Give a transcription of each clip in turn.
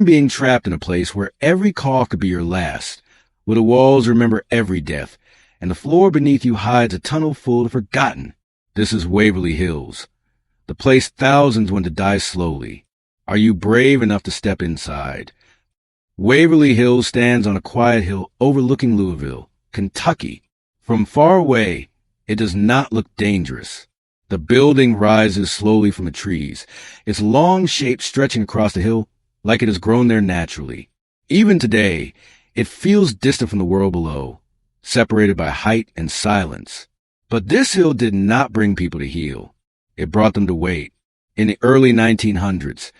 being trapped in a place where every cough could be your last, where the walls remember every death, and the floor beneath you hides a tunnel full of forgotten. This is Waverly Hills, the place thousands went to die slowly. Are you brave enough to step inside? Waverly Hills stands on a quiet hill overlooking Louisville, Kentucky. From far away, it does not look dangerous. The building rises slowly from the trees, its long shape stretching across the hill like it has grown there naturally. Even today, it feels distant from the world below, separated by height and silence. But this hill did not bring people to heal. It brought them to wait. In the early 1900s,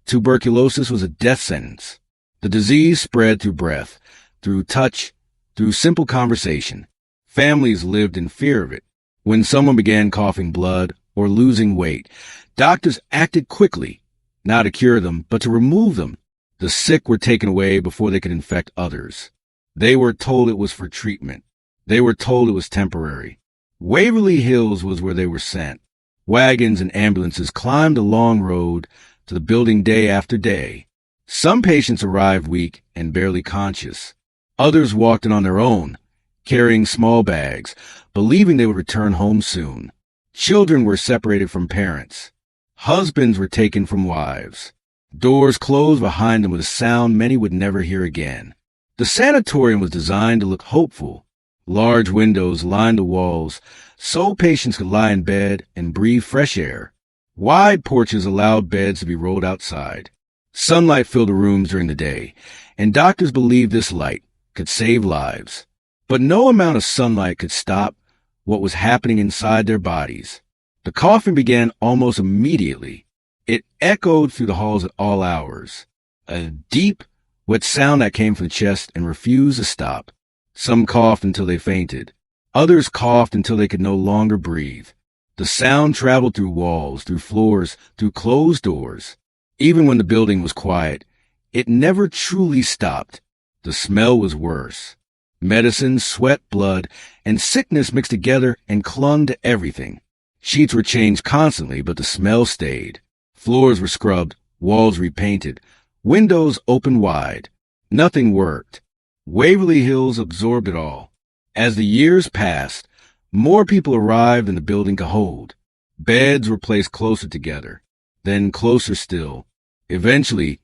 tuberculosis was a death sentence. The disease spread through breath, through touch, through simple conversation. Families lived in fear of it. When someone began coughing blood or losing weight, doctors acted quickly, not to cure them, but to remove them. The sick were taken away before they could infect others. They were told it was for treatment. They were told it was temporary. Waverly Hills was where they were sent. Wagons and ambulances climbed a long road to the building day after day. Some patients arrived weak and barely conscious. Others walked in on their own, carrying small bags, believing they would return home soon. Children were separated from parents. Husbands were taken from wives. Doors closed behind them with a sound many would never hear again. The sanatorium was designed to look hopeful. Large windows lined the walls so patients could lie in bed and breathe fresh air. Wide porches allowed beds to be rolled outside. Sunlight filled the rooms during the day, and doctors believed this light could save lives. But no amount of sunlight could stop what was happening inside their bodies. The coughing began almost immediately. It echoed through the halls at all hours. A deep, wet sound that came from the chest and refused to stop. Some coughed until they fainted. Others coughed until they could no longer breathe. The sound traveled through walls, through floors, through closed doors. Even when the building was quiet, it never truly stopped. The smell was worse. Medicine, sweat, blood, and sickness mixed together and clung to everything. Sheets were changed constantly, but the smell stayed. Floors were scrubbed, walls repainted, windows opened wide. Nothing worked. Waverly Hills absorbed it all. As the years passed, more people arrived than the building could hold. Beds were placed closer together, then closer still. Eventually,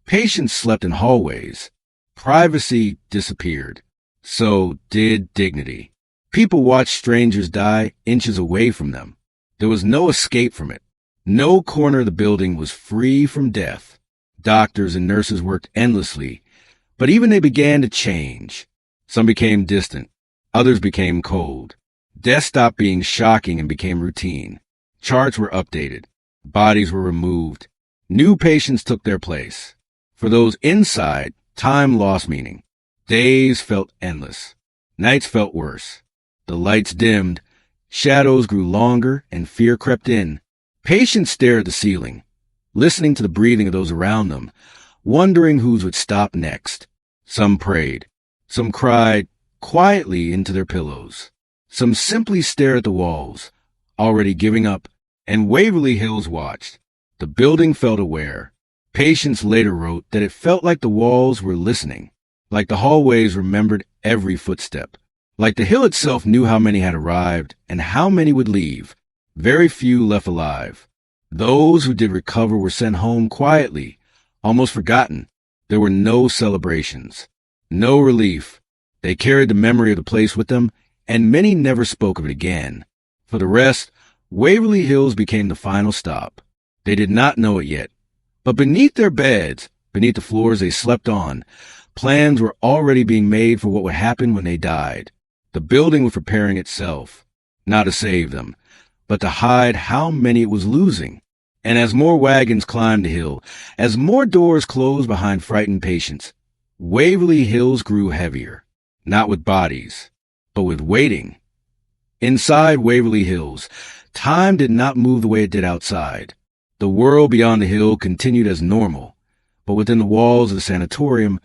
patients slept in hallways. Privacy disappeared. So did dignity. People watched strangers die inches away from them. There was no escape from it. No corner of the building was free from death. Doctors and nurses worked endlessly, but even they began to change. Some became distant. Others became cold. Death stopped being shocking and became routine. Charts were updated. Bodies were removed. New patients took their place. For those inside, time lost meaning. Days felt endless. Nights felt worse. The lights dimmed. Shadows grew longer and fear crept in. Patients stared at the ceiling, listening to the breathing of those around them, wondering whose would stop next. Some prayed. Some cried quietly into their pillows. Some simply stared at the walls, already giving up, and Waverly Hills watched. The building felt aware. Patients later wrote that it felt like the walls were listening, like the hallways remembered every footstep, like the hill itself knew how many had arrived and how many would leave. Very few left alive. Those who did recover were sent home quietly, almost forgotten. There were no celebrations, no relief. They carried the memory of the place with them, and many never spoke of it again. For the rest, Waverly Hills became the final stop. They did not know it yet, but beneath their beds, beneath the floors they slept on, plans were already being made for what would happen when they died. The building was preparing itself, not to save them, but to hide how many it was losing. And as more wagons climbed the hill, as more doors closed behind frightened patients, Waverly Hills grew heavier, not with bodies, but with waiting. Inside Waverly Hills, time did not move the way it did outside. The world beyond the hill continued as normal, but within the walls of the sanatorium,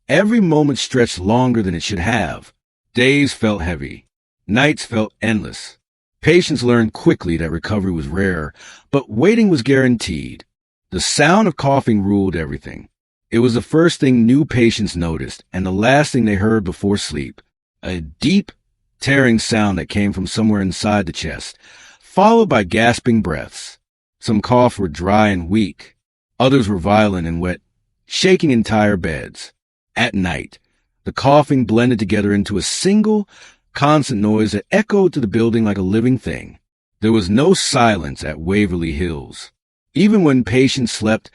every moment stretched longer than it should have. Days felt heavy. Nights felt endless. Patients learned quickly that recovery was rare, but waiting was guaranteed. The sound of coughing ruled everything. It was the first thing new patients noticed and the last thing they heard before sleep. A deep, tearing sound that came from somewhere inside the chest, followed by gasping breaths. Some coughs were dry and weak. Others were violent and wet, shaking entire beds. At night, the coughing blended together into a single, constant noise that echoed through the building like a living thing. There was no silence at Waverly Hills. Even when patients slept,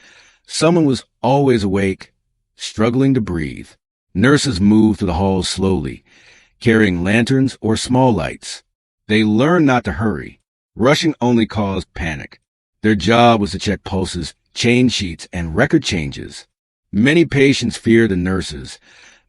someone was always awake, struggling to breathe. Nurses moved through the halls slowly, carrying lanterns or small lights. They learned not to hurry. Rushing only caused panic. Their job was to check pulses, change sheets, and record changes. Many patients feared the nurses,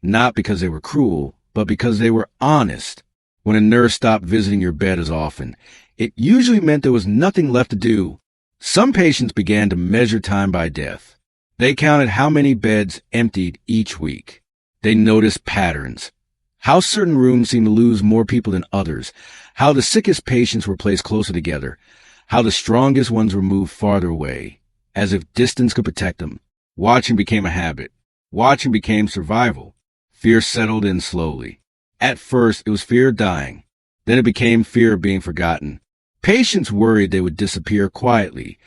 not because they were cruel, but because they were honest. When a nurse stopped visiting your bed as often, it usually meant there was nothing left to do. Some patients began to measure time by death. They counted how many beds emptied each week. They noticed patterns. How certain rooms seemed to lose more people than others. How the sickest patients were placed closer together. How the strongest ones were moved farther away, as if distance could protect them. Watching became a habit. Watching became survival. Fear settled in slowly. At first, it was fear of dying. Then it became fear of being forgotten. Patients worried they would disappear quietly,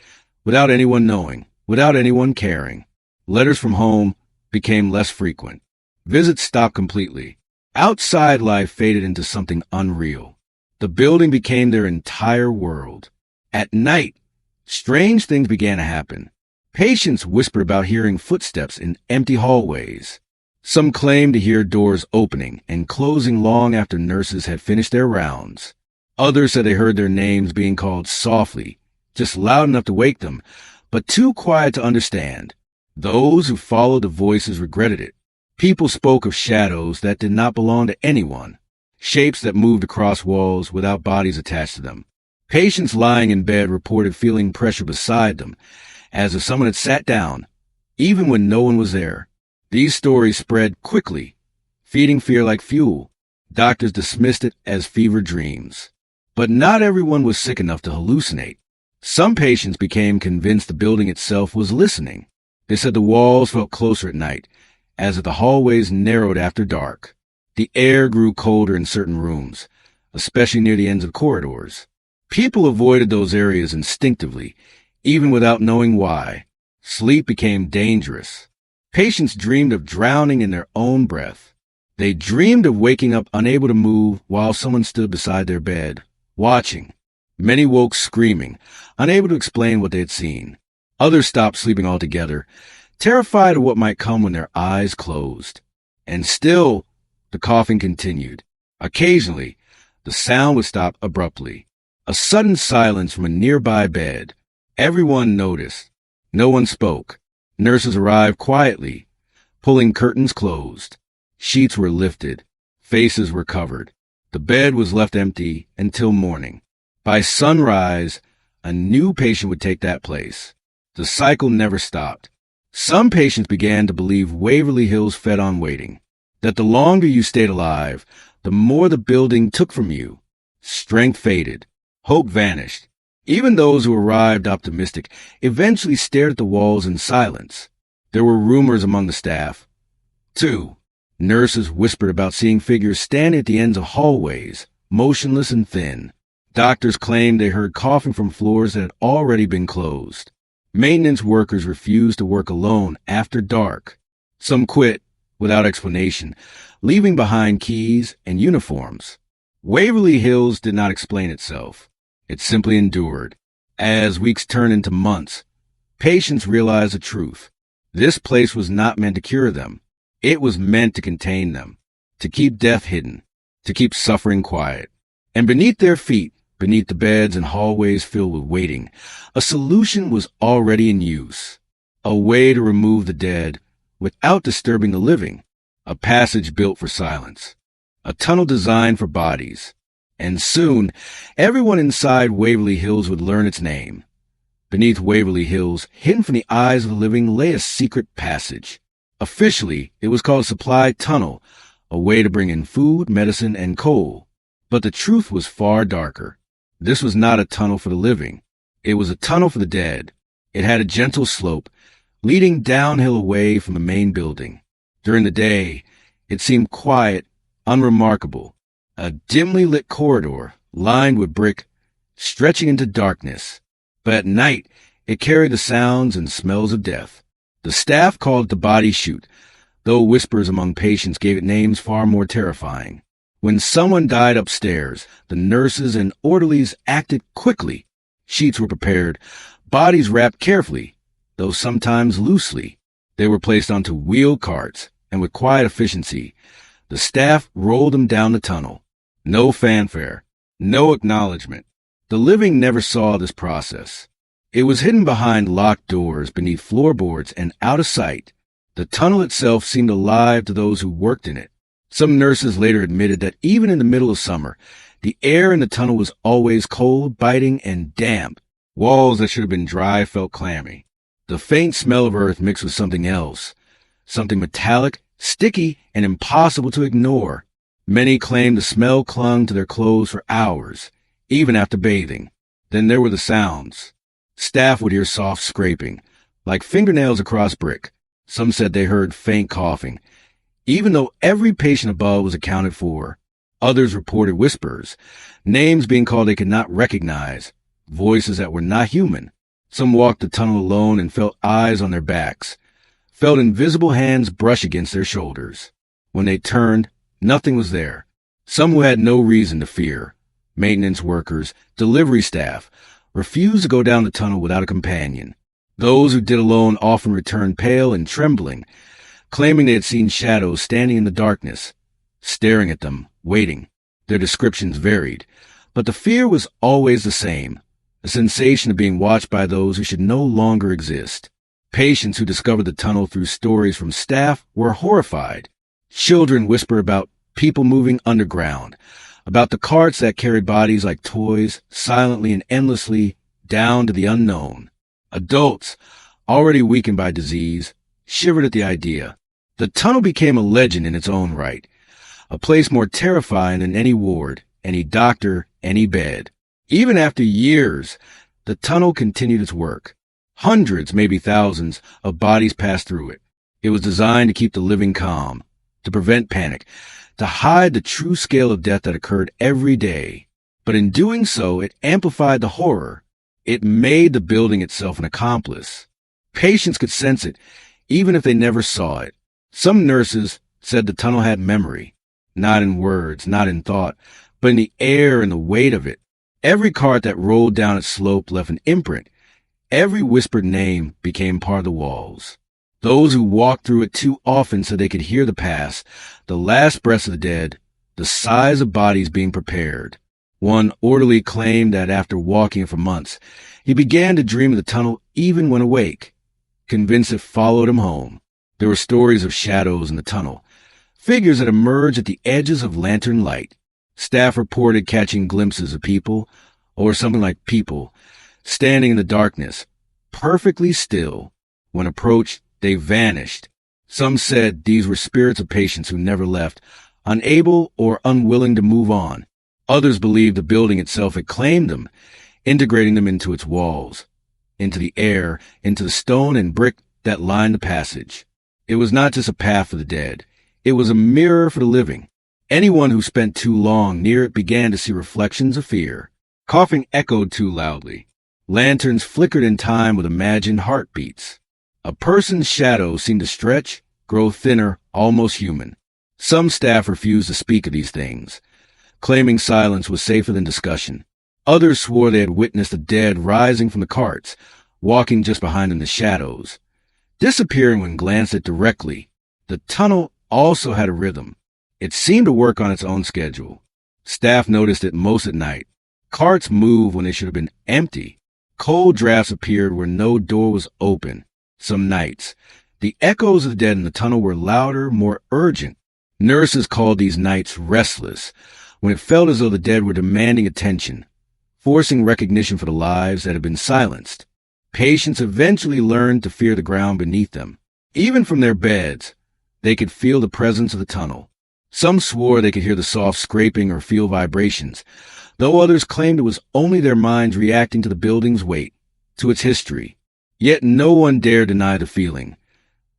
without anyone knowing, without anyone caring. Letters from home became less frequent. Visits stopped completely. Outside life faded into something unreal. The building became their entire world. At night, strange things began to happen. Patients whispered about hearing footsteps in empty hallways. Some claimed to hear doors opening and closing long after nurses had finished their rounds. Others said they heard their names being called softly, just loud enough to wake them, but too quiet to understand. Those who followed the voices regretted it. People spoke of shadows that did not belong to anyone, shapes that moved across walls without bodies attached to them. Patients lying in bed reported feeling pressure beside them, as if someone had sat down, even when no one was there. These stories spread quickly, feeding fear like fuel. Doctors dismissed it as fever dreams. But not everyone was sick enough to hallucinate. Some patients became convinced the building itself was listening. They said the walls felt closer at night, as if the hallways narrowed after dark. The air grew colder in certain rooms, especially near the ends of corridors. People avoided those areas instinctively, even without knowing why. Sleep became dangerous. Patients dreamed of drowning in their own breath. They dreamed of waking up unable to move while someone stood beside their bed, watching. Many woke screaming, unable to explain what they had seen. Others stopped sleeping altogether, terrified of what might come when their eyes closed. And still, the coughing continued. Occasionally, the sound would stop abruptly. A sudden silence from a nearby bed. Everyone noticed. No one spoke. Nurses arrived quietly, pulling curtains closed. Sheets were lifted. Faces were covered. The bed was left empty until morning. By sunrise, a new patient would take that place. The cycle never stopped. Some patients began to believe Waverly Hills fed on waiting, that the longer you stayed alive, the more the building took from you. Strength faded. Hope vanished. Even those who arrived optimistic eventually stared at the walls in silence. There were rumors among the staff. 2. Nurses whispered about seeing figures standing at the ends of hallways, motionless and thin. Doctors claimed they heard coughing from floors that had already been closed. Maintenance workers refused to work alone after dark. Some quit without explanation, leaving behind keys and uniforms. Waverly Hills did not explain itself. It simply endured. As weeks turned into months, patients realized the truth. This place was not meant to cure them. It was meant to contain them, to keep death hidden, to keep suffering quiet. And beneath their feet, beneath the beds and hallways filled with waiting, a solution was already in use. A way to remove the dead without disturbing the living. A passage built for silence. A tunnel designed for bodies. And soon, everyone inside Waverly Hills would learn its name. Beneath Waverly Hills, hidden from the eyes of the living, lay a secret passage. Officially, it was called Supply Tunnel, a way to bring in food, medicine, and coal. But the truth was far darker. This was not a tunnel for the living. It was a tunnel for the dead. It had a gentle slope, leading downhill away from the main building. During the day, it seemed quiet, unremarkable, a dimly lit corridor lined with brick, stretching into darkness. But at night, it carried the sounds and smells of death. The staff called it the body chute, though whispers among patients gave it names far more terrifying. When someone died upstairs, the nurses and orderlies acted quickly. Sheets were prepared, bodies wrapped carefully, though sometimes loosely. They were placed onto wheeled carts, and with quiet efficiency, the staff rolled them down the tunnel. No fanfare, no acknowledgement. The living never saw this process. It was hidden behind locked doors, beneath floorboards, and out of sight. The tunnel itself seemed alive to those who worked in it. Some nurses later admitted that even in the middle of summer, the air in the tunnel was always cold, biting, and damp. Walls that should have been dry felt clammy. The faint smell of earth mixed with something else, something metallic, sticky, and impossible to ignore. Many claimed the smell clung to their clothes for hours, even after bathing. Then there were the sounds. Staff would hear soft scraping, like fingernails across brick. Some said they heard faint coughing, even though every patient above was accounted for. Others reported whispers, names being called they could not recognize, voices that were not human. Some walked the tunnel alone and felt eyes on their backs, felt invisible hands brush against their shoulders. When they turned, nothing was there. Some who had no reason to fear, maintenance workers, delivery staff, refused to go down the tunnel without a companion. Those who did alone often returned pale and trembling, claiming they had seen shadows standing in the darkness, staring at them, waiting. Their descriptions varied, but the fear was always the same, a sensation of being watched by those who should no longer exist. Patients who discovered the tunnel through stories from staff were horrified. Children whispered about people moving underground, about the carts that carried bodies like toys, silently and endlessly, down to the unknown. Adults, already weakened by disease, shivered at the idea. The tunnel became a legend in its own right, a place more terrifying than any ward, any doctor, any bed. Even after years, the tunnel continued its work. Hundreds, maybe thousands, of bodies passed through it. It was designed to keep the living calm, to prevent panic, to hide the true scale of death that occurred every day. But in doing so, it amplified the horror. It made the building itself an accomplice. Patients could sense it, even if they never saw it. Some nurses said the tunnel had memory, not in words, not in thought, but in the air and the weight of it. Every cart that rolled down its slope left an imprint. Every whispered name became part of the walls. Those who walked through it too often so they could hear the past, the last breaths of the dead, the sighs of bodies being prepared. One orderly claimed that after walking for months, he began to dream of the tunnel even when awake, convinced it followed him home. There were stories of shadows in the tunnel, figures that emerged at the edges of lantern light. Staff reported catching glimpses of people, or something like people, standing in the darkness, perfectly still. When approached, they vanished. Some said these were spirits of patients who never left, unable or unwilling to move on. Others believed the building itself had claimed them, integrating them into its walls, into the air, into the stone and brick that lined the passage. It was not just a path for the dead. It was a mirror for the living. Anyone who spent too long near it began to see reflections of fear. Coughing echoed too loudly. Lanterns flickered in time with imagined heartbeats. A person's shadow seemed to stretch, grow thinner, almost human. Some staff refused to speak of these things, claiming silence was safer than discussion. Others swore they had witnessed the dead rising from the carts, walking just behind in the shadows, disappearing when glanced at directly. The tunnel also had a rhythm. It seemed to work on its own schedule. Staff noticed it most at night. Carts moved when they should have been empty. Cold drafts appeared where no door was open. Some nights, the echoes of the dead in the tunnel were louder, more urgent. Nurses called these nights restless, when it felt as though the dead were demanding attention, forcing recognition for the lives that had been silenced. Patients eventually learned to fear the ground beneath them. Even from their beds, they could feel the presence of the tunnel. Some swore they could hear the soft scraping or feel vibrations, though others claimed it was only their minds reacting to the building's weight, to its history. Yet no one dared deny the feeling.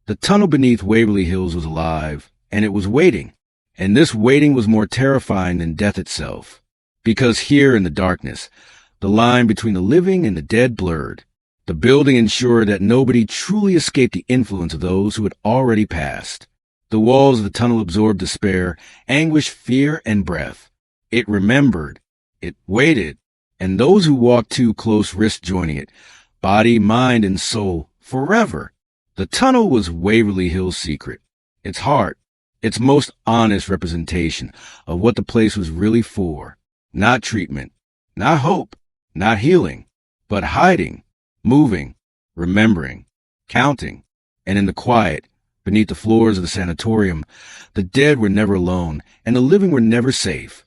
The tunnel beneath Waverly Hills was alive, and it was waiting. And this waiting was more terrifying than death itself. Because here in the darkness, the line between the living and the dead blurred. The building ensured that nobody truly escaped the influence of those who had already passed. The walls of the tunnel absorbed despair, anguish, fear, and breath. It remembered. It waited. And those who walked too close risked joining it, body, mind, and soul, forever. The tunnel was Waverly Hills' secret, its heart, its most honest representation of what the place was really for. Not treatment, not hope, not healing, but hiding, moving, remembering, counting. And in the quiet, beneath the floors of the sanatorium, the dead were never alone, and the living were never safe.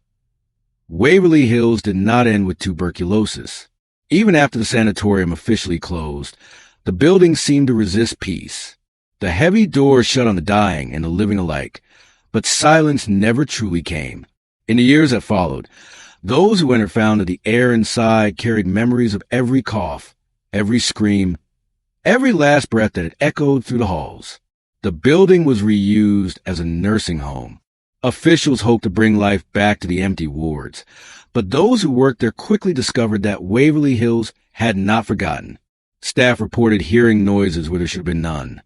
Waverly Hills did not end with tuberculosis. Even after the sanatorium officially closed, the building seemed to resist peace. The heavy doors shut on the dying and the living alike, but silence never truly came. In the years that followed, those who entered found that the air inside carried memories of every cough, every scream, every last breath that had echoed through the halls. The building was reused as a nursing home. Officials hoped to bring life back to the empty wards, but those who worked there quickly discovered that Waverly Hills had not forgotten. Staff reported hearing noises where there should have been none.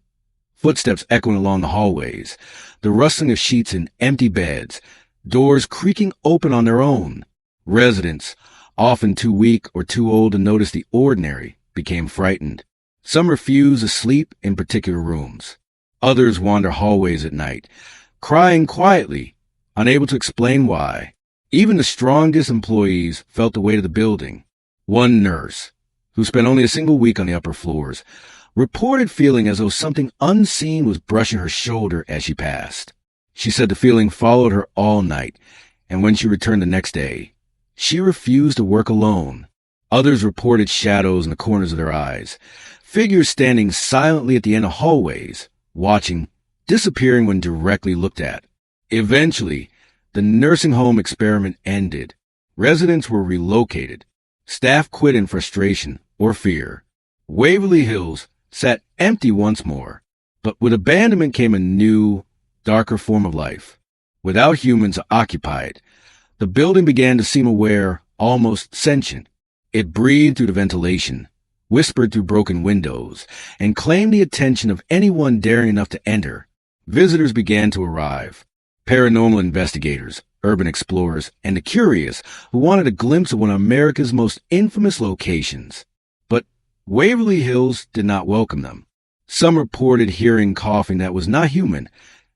Footsteps echoing along the hallways, the rustling of sheets in empty beds, doors creaking open on their own. Residents, often too weak or too old to notice the ordinary, became frightened. Some refused to sleep in particular rooms. Others wander hallways at night, crying quietly, unable to explain why. Even the strongest employees felt the weight of the building. One nurse, who spent only a single week on the upper floors, reported feeling as though something unseen was brushing her shoulder as she passed. She said the feeling followed her all night, and when she returned the next day, she refused to work alone. Others reported shadows in the corners of their eyes, figures standing silently at the end of hallways, watching, disappearing when directly looked at. Eventually, the nursing home experiment ended. Residents were relocated. Staff quit in frustration or fear. Waverly Hills sat empty once more, but with abandonment came a new, darker form of life. Without humans to occupy it, the building began to seem aware, almost sentient. It breathed through the ventilation, whispered through broken windows, and claimed the attention of anyone daring enough to enter. Visitors began to arrive. Paranormal investigators, urban explorers, and the curious who wanted a glimpse of one of America's most infamous locations. But Waverly Hills did not welcome them. Some reported hearing coughing that was not human,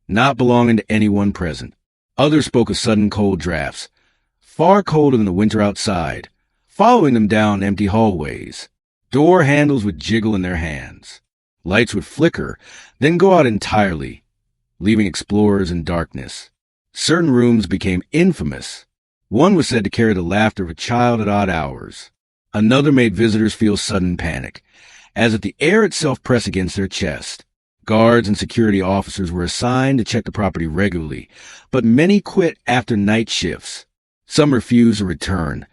not belonging to anyone present. Others spoke of sudden cold drafts, far colder than the winter outside, following them down empty hallways. Door handles would jiggle in their hands. Lights would flicker, then go out entirely, leaving explorers in darkness. Certain rooms became infamous. One was said to carry the laughter of a child at odd hours. Another made visitors feel sudden panic, as if the air itself pressed against their chest. Guards and security officers were assigned to check the property regularly, but many quit after night shifts. Some refused to return,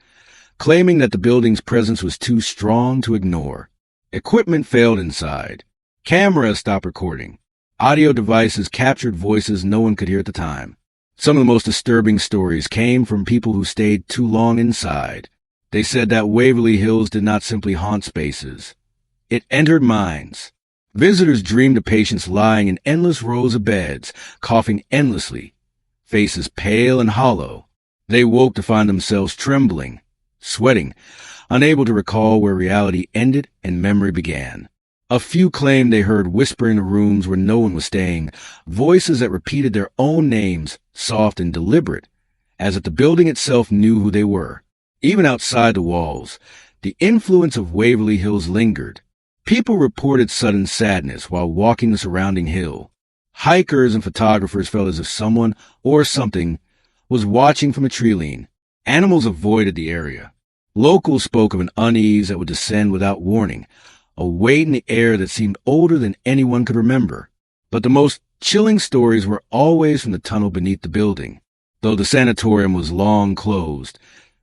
claiming that the building's presence was too strong to ignore. Equipment failed inside. Cameras stopped recording. Audio devices captured voices no one could hear at the time. Some of the most disturbing stories came from people who stayed too long inside. They said that Waverly Hills did not simply haunt spaces. It entered minds. Visitors dreamed of patients lying in endless rows of beds, coughing endlessly, faces pale and hollow. They woke to find themselves trembling, sweating, unable to recall where reality ended and memory began. A few claimed they heard whispering in rooms where no one was staying, voices that repeated their own names, soft and deliberate, as if the building itself knew who they were. Even outside the walls, the influence of Waverly Hills lingered. People reported sudden sadness while walking the surrounding hill. Hikers and photographers felt as if someone or something was watching from a tree line. Animals avoided the area. Locals spoke of an unease that would descend without warning, a weight in the air that seemed older than anyone could remember. But the most chilling stories were always from the tunnel beneath the building. Though the sanatorium was long closed,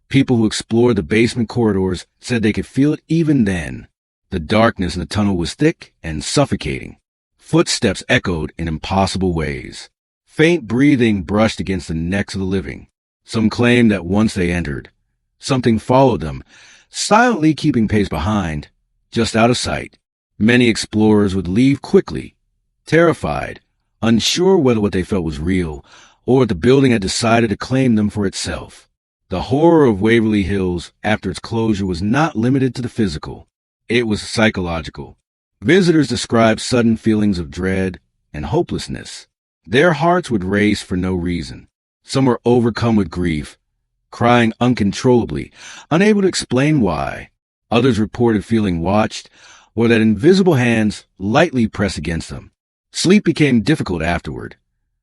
people who explored the basement corridors said they could feel it even then. The darkness in the tunnel was thick and suffocating. Footsteps echoed in impossible ways. Faint breathing brushed against the necks of the living. Some claimed that once they entered, something followed them, silently keeping pace behind, just out of sight. Many explorers would leave quickly, terrified, unsure whether what they felt was real, or if the building had decided to claim them for itself. The horror of Waverly Hills after its closure was not limited to the physical. It was psychological. Visitors described sudden feelings of dread and hopelessness. Their hearts would race for no reason. Some were overcome with grief, crying uncontrollably, unable to explain why. Others reported feeling watched, or that invisible hands lightly pressed against them. Sleep became difficult afterward,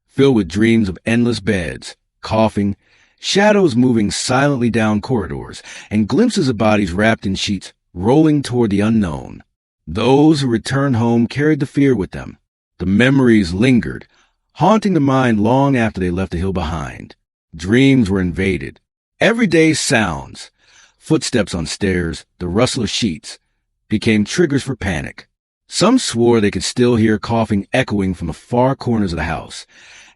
filled with dreams of endless beds, coughing, shadows moving silently down corridors, and glimpses of bodies wrapped in sheets rolling toward the unknown. Those who returned home carried the fear with them. The memories lingered, haunting the mind long after they left the hill behind. Dreams were invaded. Everyday sounds, footsteps on stairs, the rustle of sheets, became triggers for panic. Some swore they could still hear coughing echoing from the far corners of the house,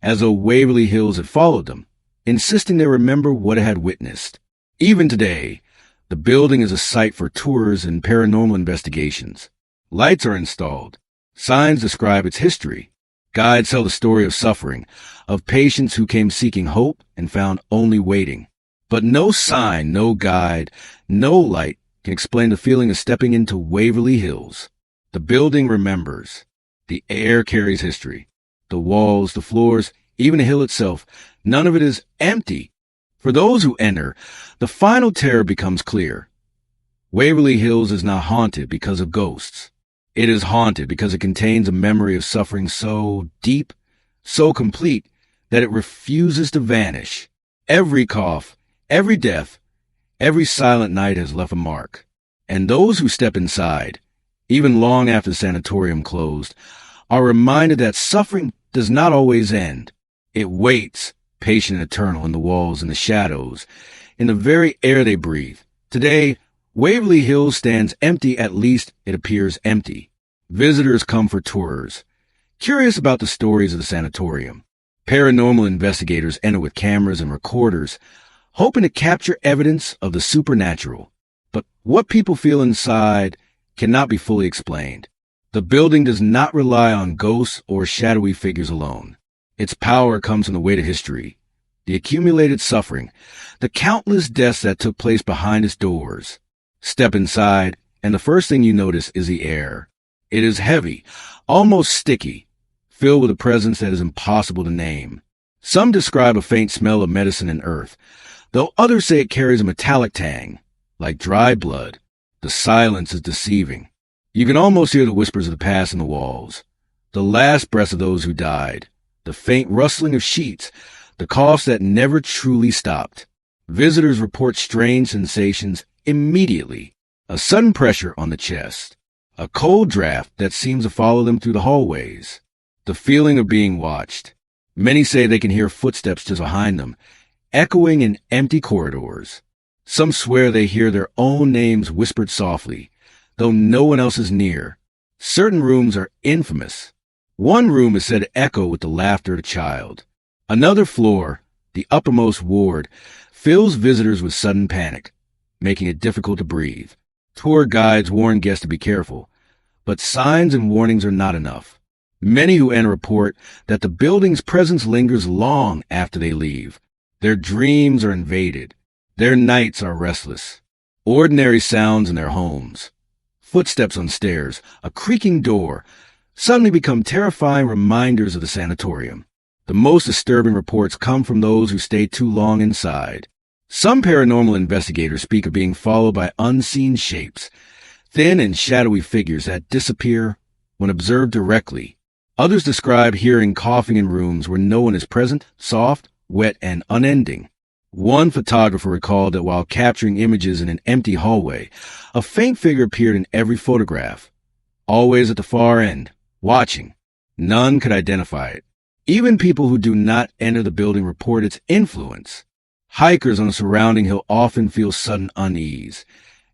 as though Waverly Hills had followed them, insisting they remember what it had witnessed. Even today, the building is a site for tours and paranormal investigations. Lights are installed. Signs describe its history. Guides tell the story of suffering, of patients who came seeking hope and found only waiting. But no sign, no guide, no light can explain the feeling of stepping into Waverly Hills. The building remembers. The air carries history. The walls, the floors, even the hill itself, none of it is empty. For those who enter, the final terror becomes clear. Waverly Hills is not haunted because of ghosts. It is haunted because it contains a memory of suffering so deep, so complete, that it refuses to vanish. Every cough, every death, every silent night has left a mark. And those who step inside, even long after the sanatorium closed, are reminded that suffering does not always end. It waits, patient and eternal, in the walls and the shadows, in the very air they breathe. Today, Waverly Hills stands empty, at least it appears empty. Visitors come for tours, curious about the stories of the sanatorium. Paranormal investigators enter with cameras and recorders, hoping to capture evidence of the supernatural. But what people feel inside cannot be fully explained. The building does not rely on ghosts or shadowy figures alone. Its power comes from the weight of history, the accumulated suffering, the countless deaths that took place behind its doors. Step inside, and the first thing you notice is the air. It is heavy, almost sticky, filled with a presence that is impossible to name. Some describe a faint smell of medicine and earth, though others say it carries a metallic tang, like dry blood. The silence is deceiving. You can almost hear the whispers of the past in the walls, the last breaths of those who died, the faint rustling of sheets, the coughs that never truly stopped. Visitors report strange sensations immediately. A sudden pressure on the chest, a cold draft that seems to follow them through the hallways, the feeling of being watched. Many say they can hear footsteps just behind them, echoing in empty corridors. Some swear they hear their own names whispered softly, though no one else is near. Certain rooms are infamous. One room is said to echo with the laughter of a child. Another floor, the uppermost ward, fills visitors with sudden panic, making it difficult to breathe. Tour guides warn guests to be careful, but signs and warnings are not enough. Many who enter report that the building's presence lingers long after they leave. Their dreams are invaded. Their nights are restless. Ordinary sounds in their homes, footsteps on stairs, a creaking door, suddenly become terrifying reminders of the sanatorium. The most disturbing reports come from those who stay too long inside. Some paranormal investigators speak of being followed by unseen shapes, thin and shadowy figures that disappear when observed directly. Others describe hearing coughing in rooms where no one is present, soft, wet, and unending. One photographer recalled that while capturing images in an empty hallway, a faint figure appeared in every photograph, always at the far end, watching. None could identify it. Even people who do not enter the building report its influence. Hikers on the surrounding hill often feel sudden unease,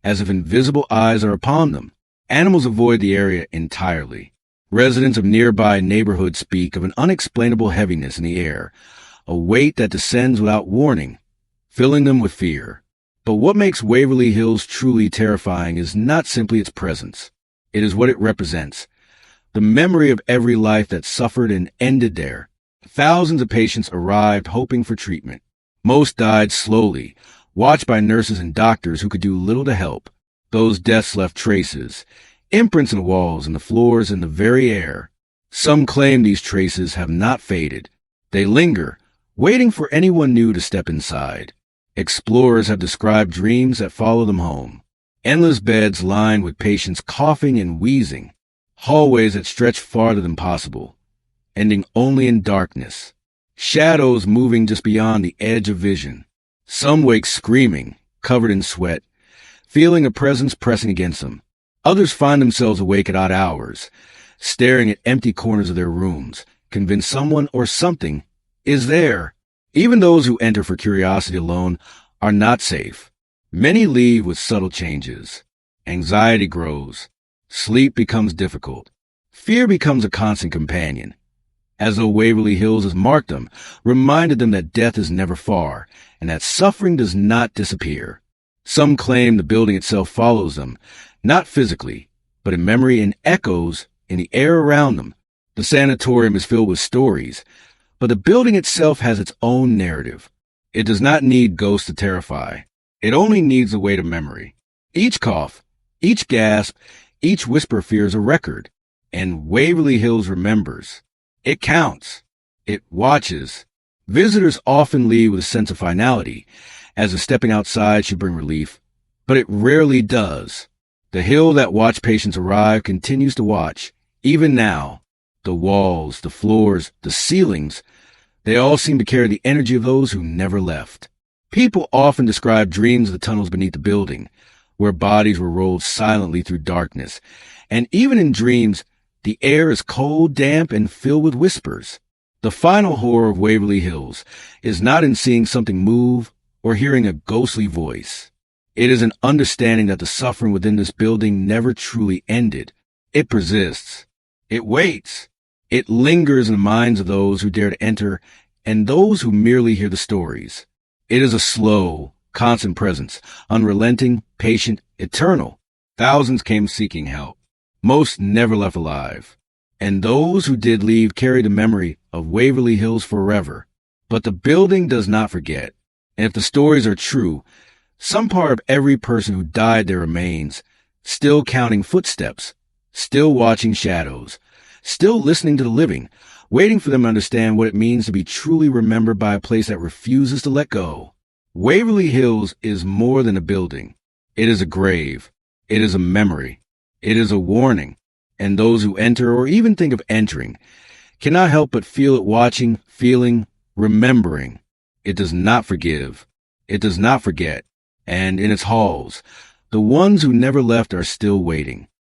as if invisible eyes are upon them. Animals avoid the area entirely. Residents of nearby neighborhoods speak of an unexplainable heaviness in the air, a weight that descends without warning, filling them with fear. But what makes Waverly Hills truly terrifying is not simply its presence. It is what it represents. The memory of every life that suffered and ended there. Thousands of patients arrived hoping for treatment. Most died slowly, watched by nurses and doctors who could do little to help. Those deaths left traces, imprints in the walls and the floors and the very air. Some claim these traces have not faded. They linger, waiting for anyone new to step inside. Explorers have described dreams that follow them home. Endless beds lined with patients coughing and wheezing. Hallways that stretch farther than possible, ending only in darkness. Shadows moving just beyond the edge of vision. Some wake screaming, covered in sweat, feeling a presence pressing against them. Others find themselves awake at odd hours, staring at empty corners of their rooms, convinced someone or something is there. Even those who enter for curiosity alone are not safe. Many leave with subtle changes. Anxiety grows. Sleep becomes difficult. Fear becomes a constant companion. As though Waverly Hills has marked them, reminded them that death is never far, and that suffering does not disappear. Some claim the building itself follows them, not physically, but in memory and echoes in the air around them. The sanatorium is filled with stories, but the building itself has its own narrative. It does not need ghosts to terrify. It only needs the weight of memory. Each cough, each gasp, each whisper fears a record, and Waverly Hills remembers. It counts. It watches. Visitors often leave with a sense of finality, as if stepping outside should bring relief, but it rarely does. The hill that watched patients arrive continues to watch, even now. The walls, the floors, the ceilings, they all seem to carry the energy of those who never left. People often describe dreams of the tunnels beneath the building, where bodies were rolled silently through darkness, and even in dreams, the air is cold, damp, and filled with whispers. The final horror of Waverly Hills is not in seeing something move or hearing a ghostly voice. It is an understanding that the suffering within this building never truly ended. It persists. It waits. It lingers in the minds of those who dare to enter and those who merely hear the stories. It is a slow, constant presence, unrelenting, patient, eternal. Thousands came seeking help. Most never left alive. And those who did leave carry the memory of Waverly Hills forever. But the building does not forget. And if the stories are true, some part of every person who died there remains, still counting footsteps, still watching shadows, still listening to the living, waiting for them to understand what it means to be truly remembered by a place that refuses to let go. Waverly Hills is more than a building. It is a grave. It is a memory. It is a warning. And those who enter or even think of entering cannot help but feel it watching, feeling, remembering. It does not forgive. It does not forget. And in its halls, the ones who never left are still waiting.